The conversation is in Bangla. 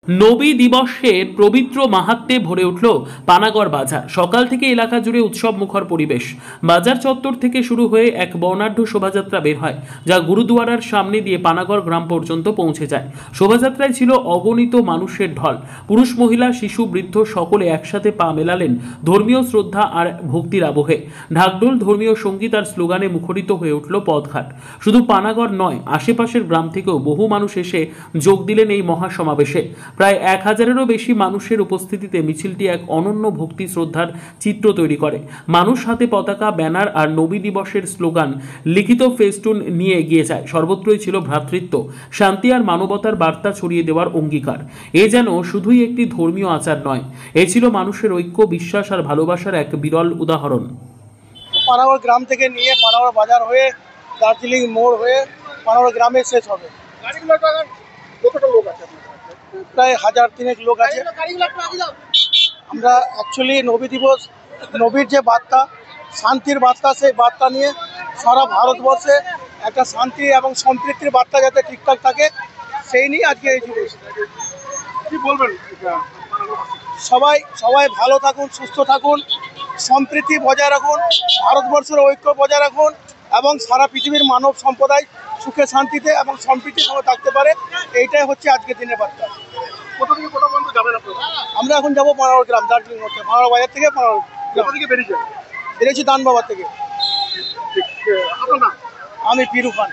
নবী দিবসের পবিত্র মাহাত্ম্যে ভরে উঠল পানাগড় বাজার। সকাল থেকে এলাকা জুড়ে উৎসব মুখর পরিবেশ। বাজার চত্বর থেকে শুরু হয়ে এক বর্ণাঢ্য শোভাযাত্রা বের হয়, যা গুরুদুয়ারার সামনে দিয়ে পানাগড় গ্রাম পর্যন্ত পৌঁছে যায়। শোভাযাত্রায় ছিল অগণিত মানুষের ঢল। পুরুষ, মহিলা, শিশু, বৃদ্ধ সকলে একসাথে পা মেলালেন ধর্মীয় শ্রদ্ধা আর ভক্তির আবহে। ঢাকঢোল, ধর্মীয় সঙ্গীত আর স্লোগানে মুখরিত হয়ে উঠল পথঘাট। শুধু পানাগড় নয়, আশেপাশের গ্রাম থেকেও বহু মানুষ এসে যোগ দিলেন এই মহাসমাবেশে। প্রায় 1000-এরও বেশি মানুষের উপস্থিতিতে মিছিলটি এক অনন্য ভক্তি শ্রদ্ধার চিত্র তৈরি করে। মানুষ হাতে পতাকা, ব্যানার আর নবী দিবসের স্লোগান লিখিত ফেস্টুন নিয়ে এগিয়ে যায়। সর্বত্রই ছিল ভ্রাতৃত্ব, শান্তি আর মানবতার বার্তা ছড়িয়ে দেওয়ার অঙ্গীকার। এ যেন শুধুই একটি ধর্মীয় আচার নয়, এ ছিল মানুষের ঐক্য, বিশ্বাস আর ভালোবাসার এক বিরল উদাহরণ। পানাগড় গ্রাম থেকে নিয়ে পানাগড় বাজার হয়ে দার্জিলিং মোড় হয়ে পানাগড় গ্রামে শেষ হবে। প্রায় 1000-3 লোক আছে। আমরা অ্যাকচুয়ালি নবী দিবস, নবীর যে বার্তা, শান্তির বার্তা, সেই বার্তা নিয়ে সারা ভারতবর্ষে একটা শান্তি এবং সম্প্রীতির বার্তা যাতে ঠিকঠাক থাকে, সেই নিয়ে আজকে এই দিবস। কি বলবেন? সবাই সবাই ভালো থাকুন, সুস্থ থাকুন, সম্প্রীতি বজায় রাখুন, ভারতবর্ষের ঐক্য বজায় রাখুন এবং সারা পৃথিবীর মানব সম্প্রদায় সুখে শান্তিতে এবং সম্প্রীতির সঙ্গে থাকতে পারে। এইটাই হচ্ছে আজকের দিনের বার্তা। কোথা থেকে কোথা পর্যন্ত যাবেন আপনারা? আমরা এখন যাবো পানাগড় গ্রাম, দার্জিলিং মোড় থেকে, পানাগড় বাজার থেকে পানাগড়। কোথা থেকে বেরিয়েছি দানবাবা থেকে। আমি পিরু খান।